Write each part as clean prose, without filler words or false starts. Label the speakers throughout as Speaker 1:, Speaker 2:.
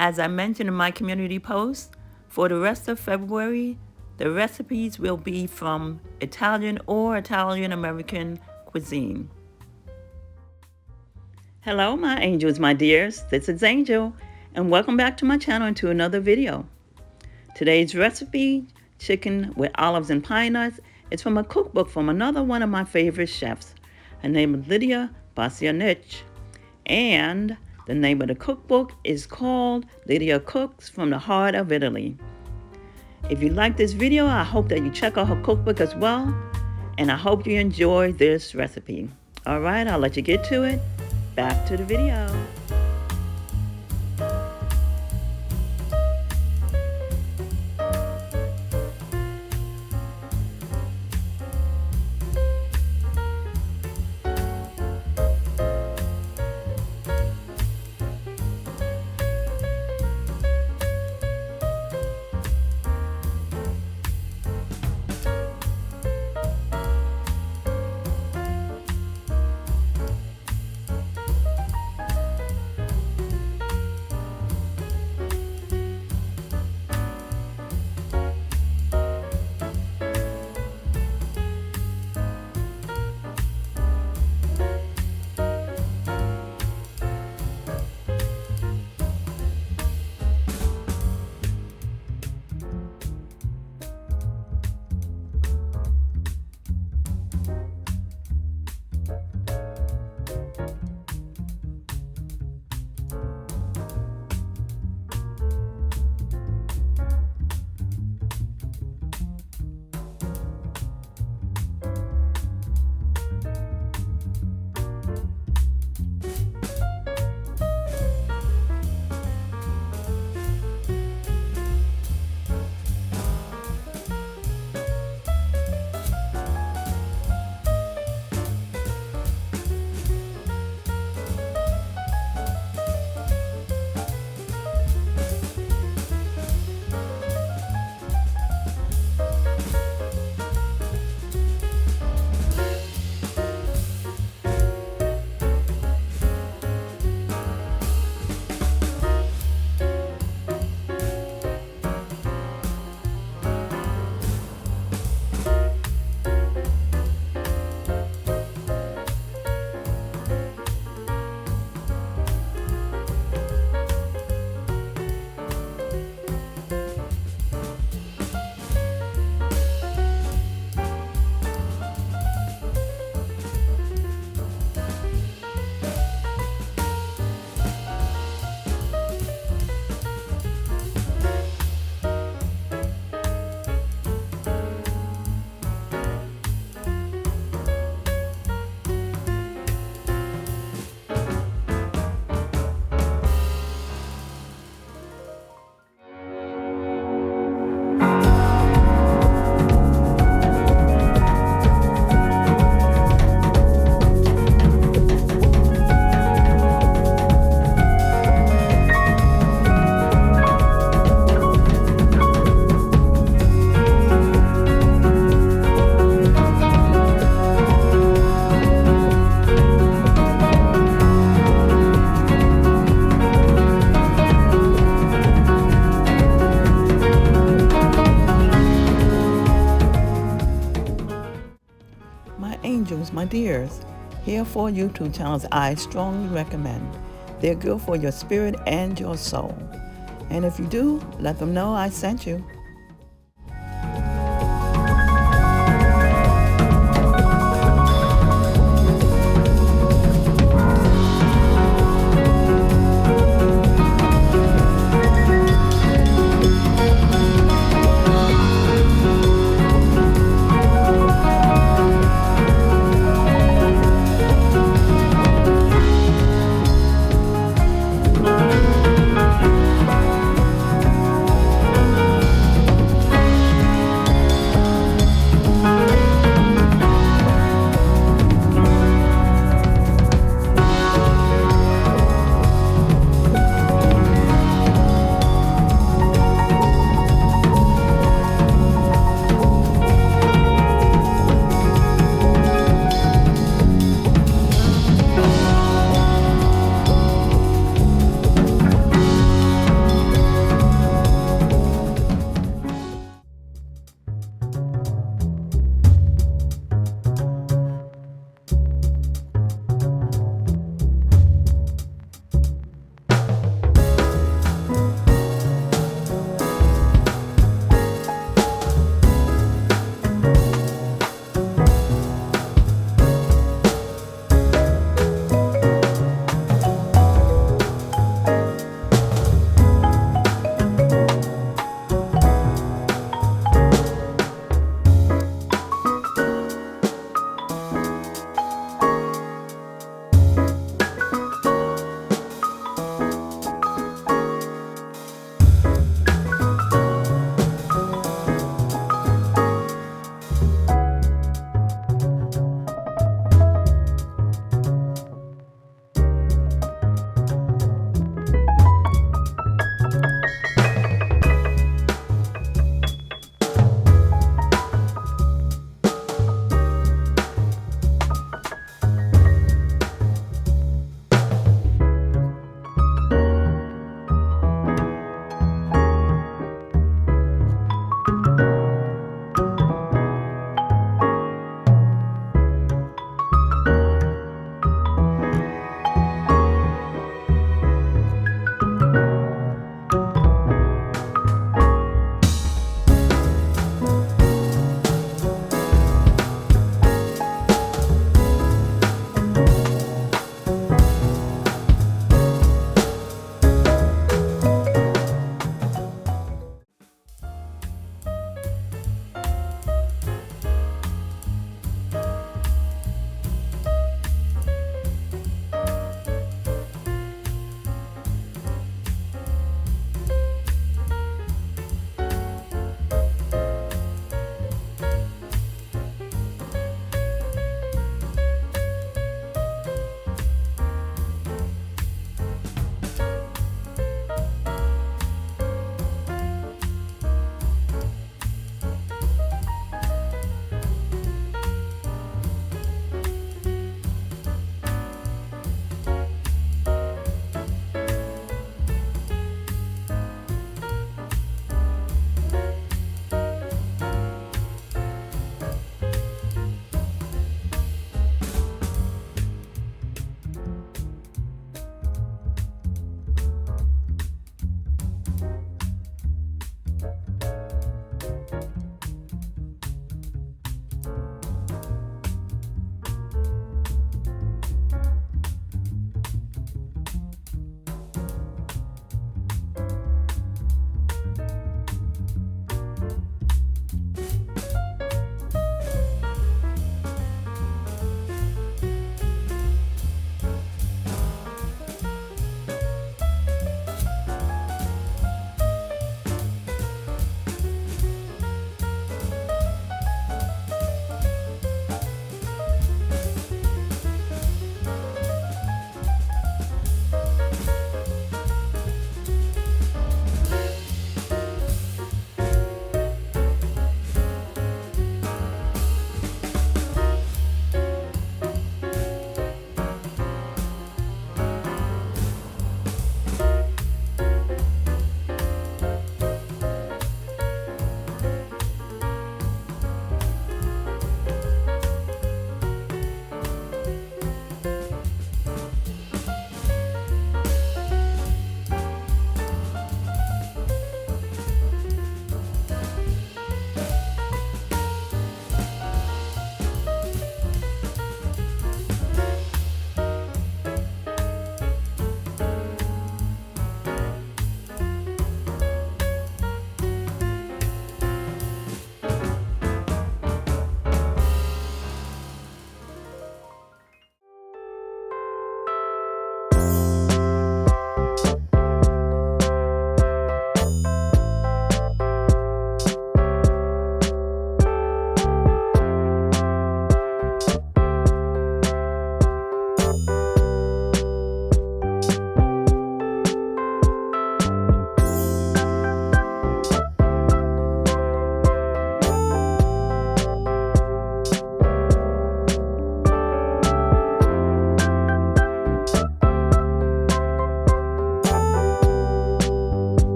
Speaker 1: As I mentioned in my community post, for the rest of February, the recipes will be from Italian or Italian American cuisine. Hello, my angels, my dears. This is Angel, and welcome back to my channel and to another video. Today's recipe, chicken with olives and pine nuts, is from a cookbook from another one of my favorite chefs. Her name is Lidia Bastianich, and the name of the cookbook is called Lidia Cooks from the Heart of Italy. If you like this video, I hope that you check out her cookbook as well, and I hope you enjoy this recipe. All right, I'll let you get to it. Back to the video. My angels, my dears, here are 4 YouTube channels I strongly recommend. They're good for your spirit and your soul. And if you do, let them know I sent you.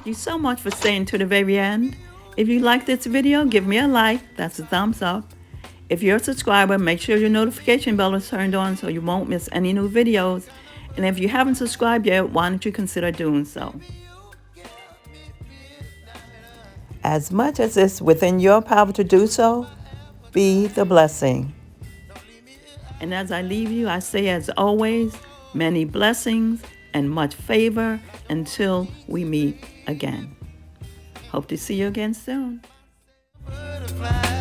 Speaker 1: Thank you so much for staying to the very end. If you like this video, give me a like. That's a thumbs up. If you're a subscriber, make sure your notification bell is turned on so you won't miss any new videos. And if you haven't subscribed yet, why don't you consider doing so? As much as it's within your power to do so, be the blessing. And as I leave you, I say as always, many blessings and much favor until we meet again. Hope to see you again soon. Butterfly.